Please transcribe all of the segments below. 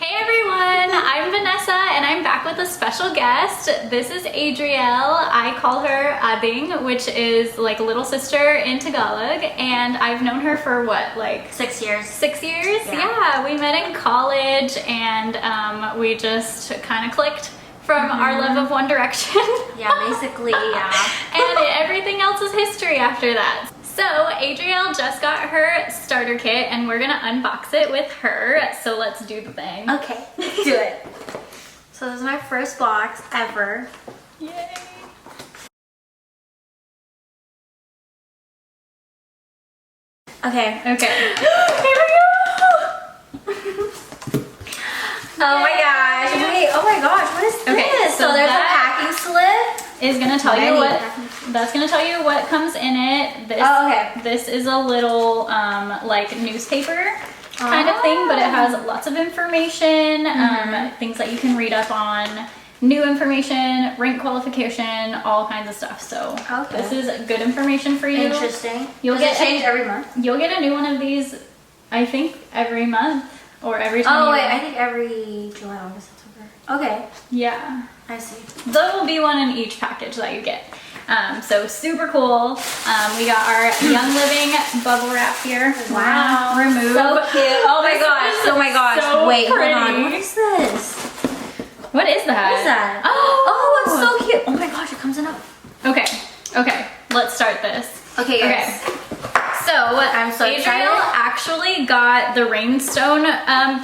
Hey everyone, I'm Vanessa and I'm back with a special guest. This is Edrielle. I call her Ading, which is like little sister in Tagalog, and I've known her for what, like 6 years. 6 years? Yeah, we met in college and we just kind of clicked from our love of One Direction. Yeah, basically, yeah. And everything else is history after that. So Edrielle just got her starter kit and we're gonna unbox it with her. So let's do the thing. Okay, let's do it. So this is my first box ever. Yay. Okay. Okay. Here we go! Oh my gosh. Wait, oh my gosh, what is this? Okay, so there's a packing slip. Is gonna tell you what, that's gonna tell you what comes in it. This, this is a little like newspaper kind of thing, but it has lots of information, things that you can read up on, new information, rank qualification, all kinds of stuff. So this is good information for you. Interesting. Does it change every month? You'll get a new one of these, I think, every month or every time. Oh wait, I think every July, August, September. Okay. Yeah. I see. There will be one in each package that you get. So super cool. We got our Young Living bubble wrap here. Wow. Remove. So cute. Oh my gosh. Oh my gosh. So wait, pretty. hold on. What is this? What is that? What is that? Oh, it's so cute. Oh my gosh, it comes in a... Okay. Okay. Let's start this. Okay, guys. Okay. So, I'm so excited. Edrielle actually got the Rainstone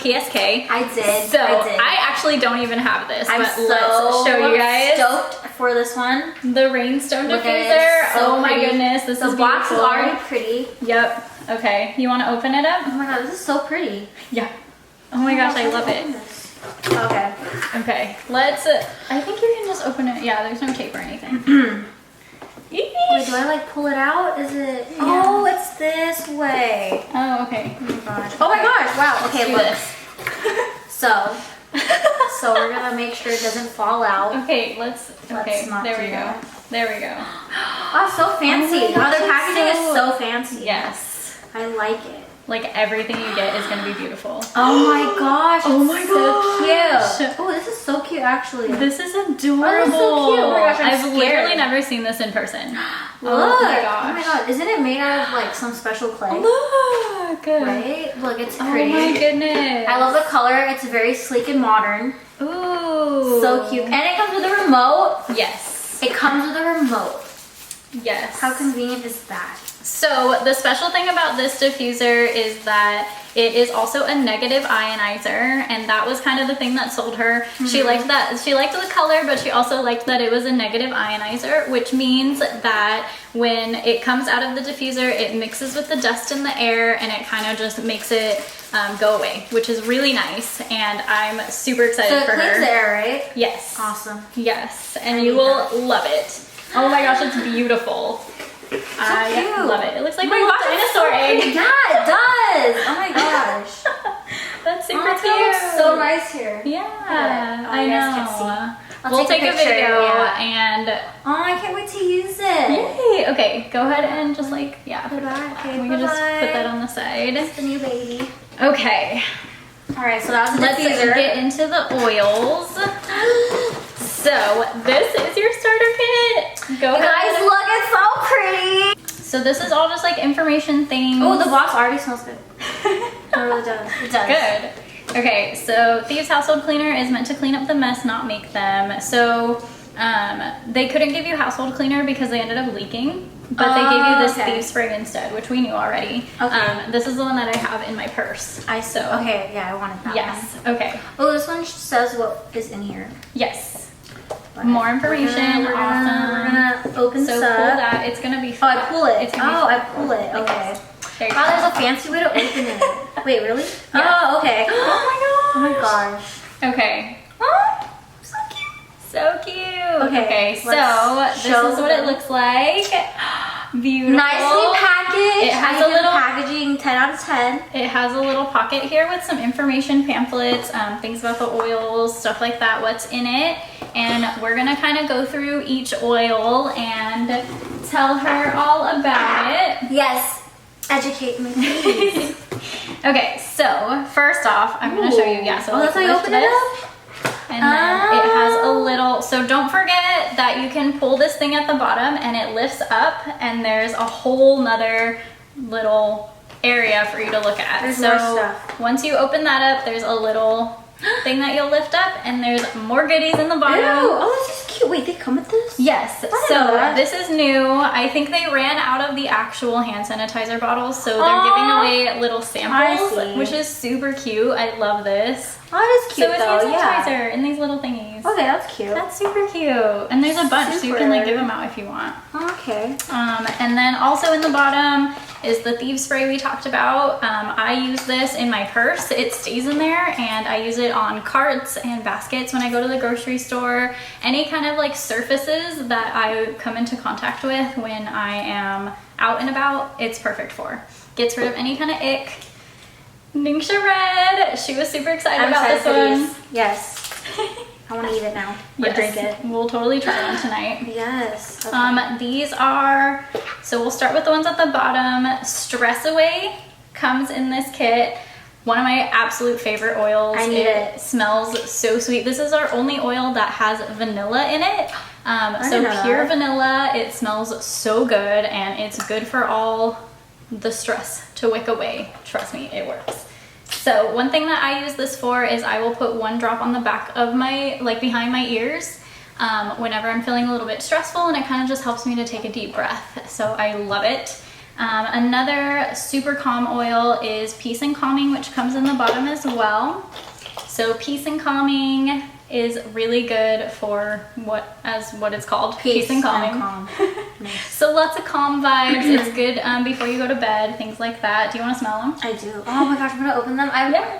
PSK. I did. So, I actually don't even have this, I'm but so let's show you guys. Stoked for this one. The Rainstone Look Diffuser. at it. So oh my pretty. goodness, this is The box is beautiful. already pretty. Yep. Okay. You want to open it up? Oh my god, this is so pretty. Yeah. Oh my gosh, I love it. Okay. Okay. Let's. I think you can just open it. Yeah, there's no tape or anything. Wait, do I like pull it out? Is it? Yeah. Oh, it's this way. Oh, okay. Oh my gosh. Oh my gosh. Wow. Okay, look. So we're gonna make sure it doesn't fall out. Okay, let's okay, not there we do go. that. There we go. Oh, so fancy. Oh, their packaging is so fancy. Yes. I like it. Like everything you get is gonna be beautiful. Oh my gosh. Oh my so cute. Oh, this is so cute actually. This is adorable. Oh, that's so cute. Oh my gosh, I've scared. literally never seen this in person. Look. Oh my gosh. Oh my god. Isn't it made out of like some special clay? Look. Right? Look, it's pretty. Oh my goodness. I love the color. It's very sleek and modern. Ooh. So cute. And it comes with a remote. Yes. It comes with a remote. Yes. How convenient is that? So the special thing about this diffuser is that it is also a negative ionizer, and that was kind of the thing that sold her. She liked that. She liked the color, but she also liked that it was a negative ionizer, which means that when it comes out of the diffuser, it mixes with the dust in the air and it kind of just makes it go away, which is really nice, and I'm super excited for her. So it cleans the air, right? Yes. Awesome. Yes, and you will love it. Oh my gosh, it's beautiful. I love it. It looks like a little dinosaur egg. Yeah, it does. Oh my gosh. That's super cute. It looks so nice here. Yeah, Oh, I you guys know. can't see. We'll take a picture, video yeah. and... Oh, I can't wait to use it. Yay! Okay, go ahead and just like, yeah. Okay, we can just put that on the side. It's the new baby. Okay. Alright, so that was the Let's diffuser. get into the oils. So, this is your starter kit. Go ahead. Guys, look, it's so pretty. So this is all just like information things. Oh, the box already smells good. It really does. It does. Good. Okay, so Thieves Household Cleaner is meant to clean up the mess, not make them. So they couldn't give you household cleaner because they ended up leaking, but they gave you this Thieves spray instead, which we knew already. Okay. This is the one that I have in my purse. Okay, yeah, I wanted that yes. one. Okay. Oh, this one says what is in here. Yes. More information. We're awesome. gonna open so this up. pull that. It's gonna be fun. Oh, I pull it. It's gonna be I pull it. Okay. There you Wow, go. there's a fancy way to open it. Wait, really? Yeah. Oh, okay. Oh my gosh. Oh my gosh. Okay. Oh, so cute. So cute. Okay, so this is what it looks like. Beautiful. Nicely packaged. It has a little packaging, 10 out of 10. It has a little pocket here with some information pamphlets, things about the oils, stuff like that, what's in it. And we're gonna kind of go through each oil and tell her all about it. Yes. Educate me, please. Okay, so first off, I'm going to show you. Yeah, so that's how you open it up? And then it has a little, so don't forget that you can pull this thing at the bottom and it lifts up and there's a whole nother little area for you to look at. There's so more stuff. Once you open that up, there's a little thing that you'll lift up and there's more goodies in the bottom. Ew, oh, this is cute. Wait, they come with this? Yes, so this is new. I think they ran out of the actual hand sanitizer bottles, so they're giving away little samples, which is super cute. I love this. Oh, it is cute. So it's hand sanitizer in these little thingies. Okay, that's cute. That's super cute. And there's a bunch, so you can like give them out if you want. Okay. And then also in the bottom is the Thieves Spray we talked about. I use this in my purse. It stays in there, and I use it on carts and baskets when I go to the grocery store. Any kind of like surfaces that I come into contact with when I am out and about, it's perfect for. Gets rid of any kind of ick. Ningxia Red, she was super excited about this one. Yes. I want to eat it now. Or drink it. We'll totally try one tonight. Yes. Okay. These are, so we'll start with the ones at the bottom. Stress Away comes in this kit. One of my absolute favorite oils. I need it. Smells so sweet. This is our only oil that has vanilla in it. So pure vanilla. It smells so good, and it's good for all the stress to wick away. Trust me, it works. So one thing that I use this for is I will put one drop on the back of my, like behind my ears, whenever I'm feeling a little bit stressful, and it kind of just helps me to take a deep breath. So I love it. Another super calm oil is Peace and Calming, which comes in the bottom as well. So Peace and Calming is really good for what it's called, Peace and Calming. Nice. So lots of calm vibes. It's good before you go to bed, things like that. Do you want to smell them? I do. Oh my gosh, I'm gonna open them.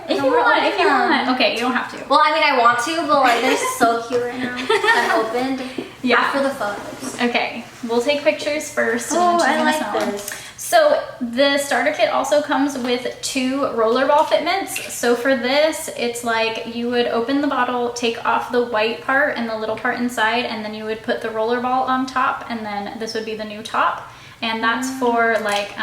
If you want. Okay, you don't have to. Well, I mean, I want to, but like they're so cute right now. Unopened. Yeah. After the photos. Okay, we'll take pictures first. And oh, then I like this. So the starter kit also comes with 2 rollerball fitments. So for this, it's like you would open the bottle, take off the white part and the little part inside, and then you would put the rollerball on top, and then this would be the new top. And that's for like,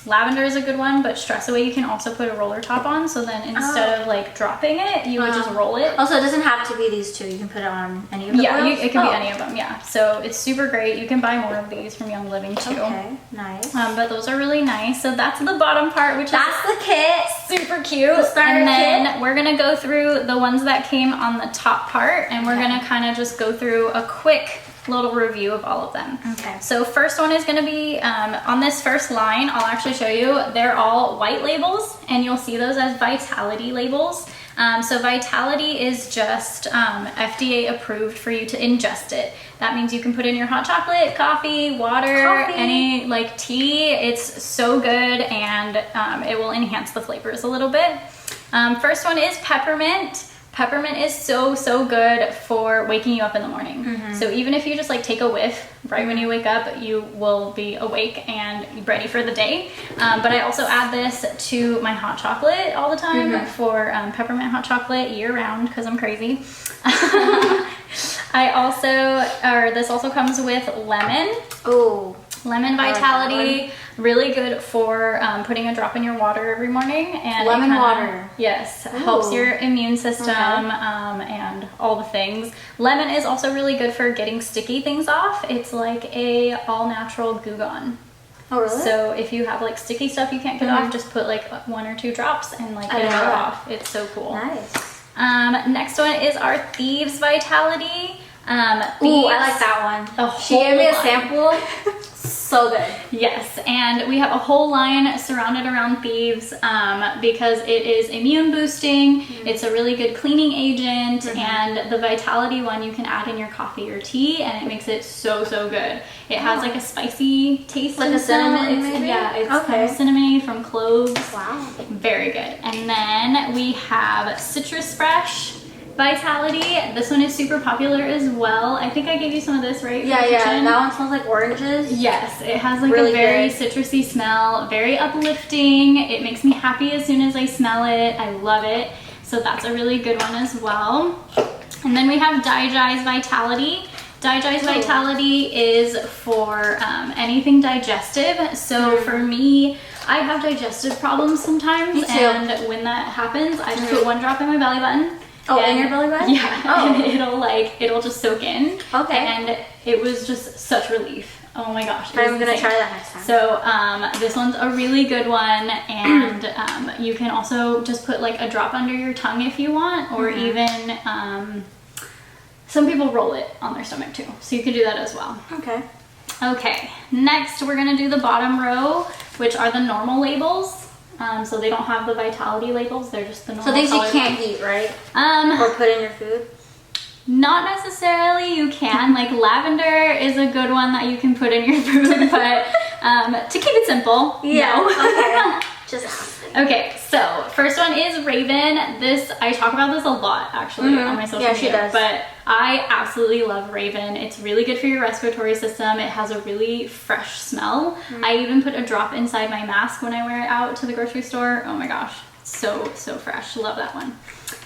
lavender is a good one, but Stress Away you can also put a roller top on, so then instead of like dropping it, you would just roll it. Also, it doesn't have to be these 2. You can put it on any of the oils? It can be any of them, yeah. So it's super great. You can buy more of these from Young Living too. Okay, nice. But those are really nice. So that's the bottom part, which that's the kit. Super cute. The starter kit. We're gonna go through the ones that came on the top part, and we're gonna kind of just go through a quick little review of all of them. Okay. So first one is going to be on this first line. I'll actually show you. They're all white labels, and you'll see those as Vitality labels. So Vitality is just FDA approved for you to ingest it. That means you can put in your hot chocolate, coffee, water, any like tea. It's so good, and it will enhance the flavors a little bit. First one is Peppermint. Peppermint is so good for waking you up in the morning. So even if you just like take a whiff right when you wake up, you will be awake and ready for the day. But I also add this to my hot chocolate all the time for peppermint hot chocolate year round because I'm crazy. This also comes with lemon. Oh. Lemon Vitality, really good for putting a drop in your water every morning. And lemon water. Yes, helps your immune system and all the things. Lemon is also really good for getting sticky things off. It's like a all-natural Goo Gone. Oh, really? So if you have like sticky stuff you can't get off, just put like 1 or 2 drops and like get it off. It's so cool. Nice. Next one is our Thieves Vitality. Ooh, I like that one. She gave me a sample. So good. Yes, and we have a whole line surrounded around Thieves because it is immune boosting. It's a really good cleaning agent, and the Vitality one you can add in your coffee or tea, and it makes it so good. It has like a spicy taste, like a cinnamon, maybe? Yeah, it's kind of cinnamony from cloves. Wow, very good. And then we have Citrus Fresh Vitality. This one is super popular as well. I think I gave you some of this, right? Yeah. That one smells like oranges. Yes, it has like really a very citrusy smell, very uplifting. It makes me happy as soon as I smell it. I love it. So that's a really good one as well. And then we have Digest Vitality. Digest Vitality is for anything digestive. So for me, I have digestive problems sometimes. Me too. And when that happens, I just put 1 drop in my belly button. Oh, in your belly button? Yeah. Oh. And it'll just soak in. Okay. And it was just such relief. Oh my gosh. I'm gonna try that next time. So this one's a really good one, and you can also just put like a drop under your tongue if you want, or even some people roll it on their stomach too. So you can do that as well. Okay. Okay, next we're gonna do the bottom row, which are the normal labels. So they don't have the vitality labels, they're just the normal. So these you color can't labels. eat, right? Or put in your food? Not necessarily, you can. Like lavender is a good one that you can put in your food, but to keep it simple, no. Okay. Just asking. Okay, so first one is Raven. I talk about this a lot actually on my social media. does. But I absolutely love Raven. It's really good for your respiratory system. It has a really fresh smell. I even put a drop inside my mask when I wear it out to the grocery store. Oh my gosh, so fresh. Love that one.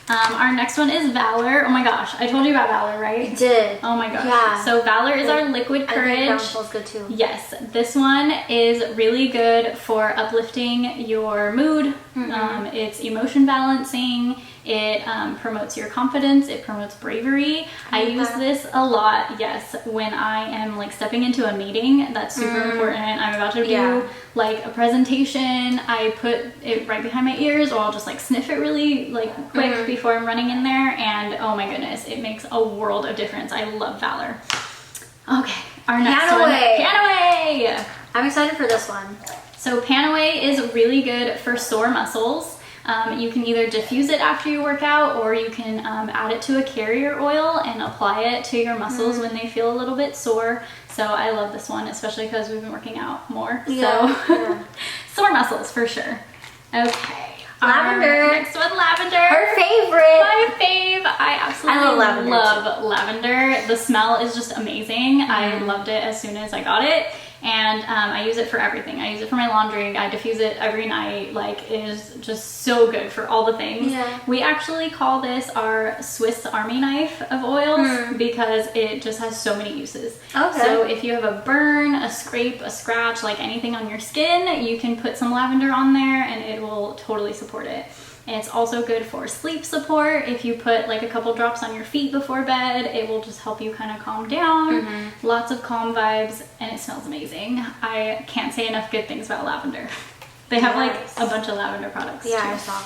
Our next one is Valor. Oh my gosh, I told you about Valor, right? You did. Oh my gosh. Yeah. So Valor is our liquid courage. I think that one smells good too. Yes, this one is really good for uplifting your mood. It's emotion balancing. It promotes your confidence. It promotes bravery. I use this a lot, yes, when I am like stepping into a meeting. That's super important. I'm about to do like a presentation. I put it right behind my ears, or I'll just like sniff it really like quick before I'm running in there. And oh my goodness, it makes a world of difference. I love Valor. Okay, our next one. Panaway. I'm excited for this one. So Panaway is really good for sore muscles. You can either diffuse it after you work out, or you can add it to a carrier oil and apply it to your muscles when they feel a little bit sore. So I love this one, especially because we've been working out more. So sore muscles for sure. Okay. Lavender. Next one, lavender. Her favorite. My fave. I absolutely love lavender. The smell is just amazing. I loved it as soon as I got it. And I use it for everything. I use it for my laundry. I diffuse it every night. Like, it is just so good for all the things. Yeah. We actually call this our Swiss Army knife of oils because it just has so many uses. Okay. So if you have a burn, a scrape, a scratch, like anything on your skin, you can put some lavender on there and it will totally support it. And it's also good for sleep support. If you put like a couple drops on your feet before bed, it will just help you kind of calm down. Lots of calm vibes, and it smells amazing. I can't say enough good things about lavender. They have like a bunch of lavender products too. I saw.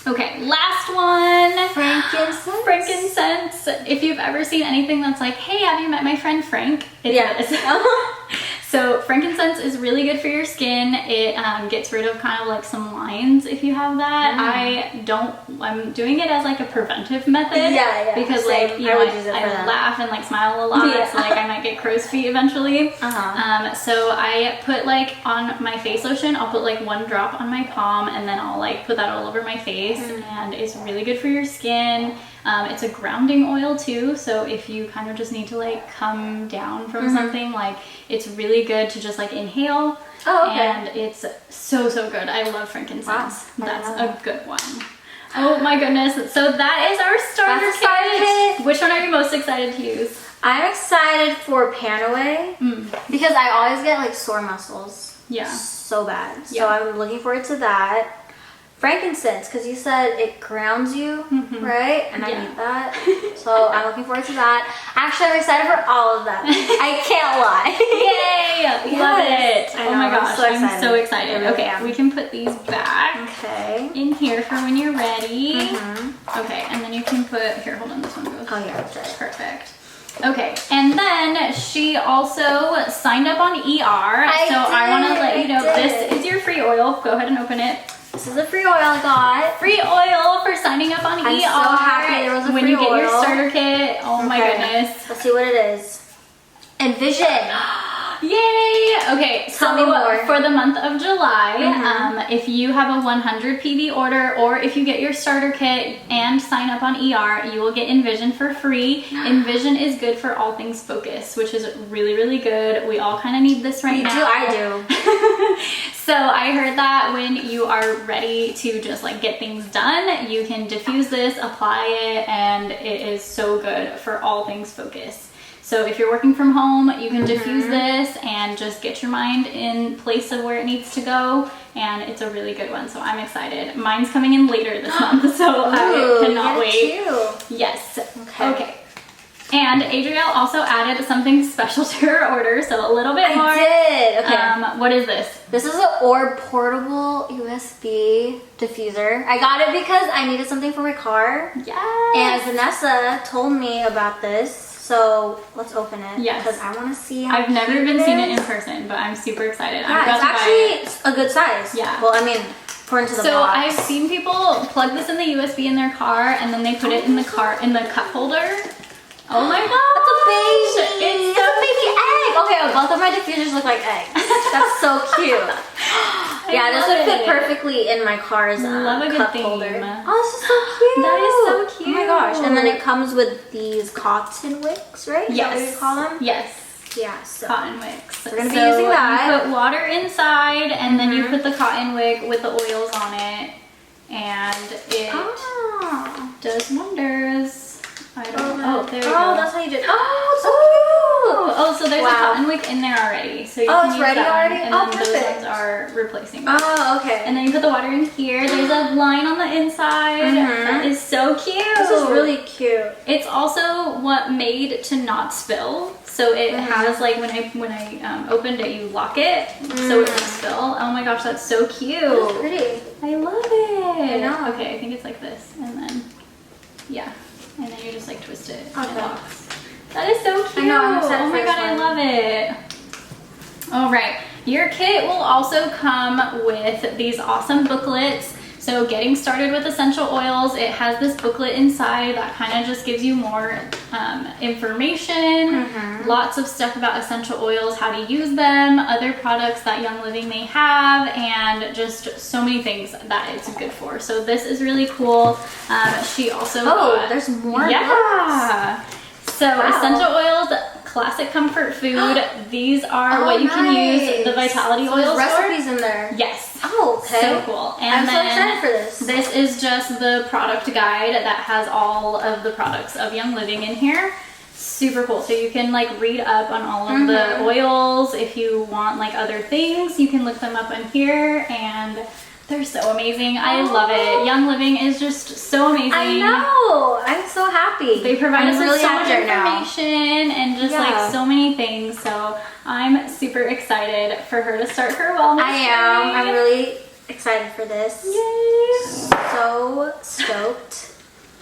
Okay, last one. Frankincense. Frankincense. If you've ever seen anything that's like, hey, have you met my friend Frank? It's this. So frankincense is really good for your skin. It gets rid of kind of like some lines if you have that. I'm doing it as like a preventive method. Because like, you know, I laugh and like smile a lot. So like I might get crow's feet eventually. So I put like on my face lotion, I'll put like 1 drop on my palm, and then I'll like put that all over my face. And it's really good for your skin. It's a grounding oil too, so if you kind of just need to like come down from something, like it's really good to just like inhale. And it's so good. I love frankincense. That's a good one. Oh my goodness. So that is our starter kit. Which one are you most excited to use? I'm excited for Panaway because I always get like sore muscles. So bad. So I'm looking forward to that. Frankincense, because you said it grounds you, right? And I need that. So I'm looking forward to that. Actually, I'm excited for all of them. I can't lie. Yay! Love it. Oh my gosh, I'm so excited. Really okay, we can put these back in here for when you're ready. Okay, and then you can put, here, hold on, this one goes. Perfect. Okay, and then she also signed up on ER. I want to let you know this is your free oil. Go ahead and open it. This is a free oil I got. Free oil for signing up on ER. I'm so happy there was a when free you get oil. your starter kit. Oh my goodness. Let's see what it is. Envision. Yay! Okay, Tell me more. For the month of July, if you have a 100 PV order, or if you get your starter kit and sign up on ER, you will get Envision for free. Envision is good for all things focus, which is really good. We all kind of need this right now. I do. So I heard that when you are ready to just like get things done, you can diffuse this, apply it, and it is so good for all things focus. So if you're working from home, you can diffuse this and just get your mind in place of where it needs to go. And it's a really good one, so I'm excited. Mine's coming in later this month, so I cannot wait. Too. Yes. Okay. And Edrielle also added something special to her order, so a little bit more. I did. Okay. What is this? This is an Orb portable USB diffuser. I got it because I needed something for my car. Yes. And Vanessa told me about this, so let's open it. Yes. Because I want to see how I've never even seen it in person, but I'm super excited. Yeah, it's actually a good size. Yeah. Well, I mean, according to the So box. I've seen people plug this in the USB in their car, and then they put it in the cup holder. Oh my god! It's a baby! It's a baby egg! Okay, well, both of my diffusers look like eggs. That's so cute. Yeah, this would fit perfectly in my car's cup holder. Oh, this is so cute! That is so cute! Oh my gosh. And then it comes with these cotton wicks, right? Yes. Is that what you call them? Yes. Yeah, so cotton wicks. we're going to be using that. You put water inside, and then you put the cotton wick with the oils on it, and it does wonders. I don't know. Oh, there we go. Oh, that's how you did it. Oh, so cute. Oh, so there's a cotton wick in there already. So you can it's use ready that already? one, and then perfect. those ones are replacing it. Oh, okay. And then you put the water in here. There's a line on the inside. That is so cute. This is really cute. It's also made to not spill. So it has like when I opened it, you lock it so it won't spill. Oh my gosh, that's so cute. That's pretty. I love it. I know. Okay, I think it's like this, and then and then you just like twist it and it locks. That is so cute. I know, I'm excited oh my for god, this I love it. All right, your kit will also come with these awesome booklets. So getting started with essential oils, it has this booklet inside that kind of just gives you more information, lots of stuff about essential oils, how to use them, other products that Young Living may have, and just so many things that it's good for. So this is really cool. She also got, there's more books. So essential oils, classic comfort food. These are what you can use the vitality oils for. Recipes in there. Yes. Oh, okay. So cool. And I'm so excited for this. This is just the product guide that has all of the products of Young Living in here. Super cool. So you can like read up on all of the oils. If you want like other things, you can look them up in here, and they're so amazing. I love it. Young Living is just so amazing. I know. I'm so happy. They provide us with so much happy information and just like so many things. So I'm super excited for her to start her wellness journey. I'm really excited for this. Yay. So stoked.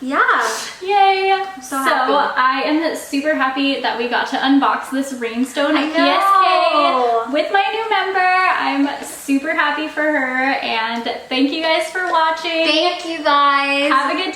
Yeah. Yay. So happy. I am super happy that we got to unbox this Rainstone PSK with my new member. I'm super happy for her, and thank you guys for watching. Thank you guys. Have a good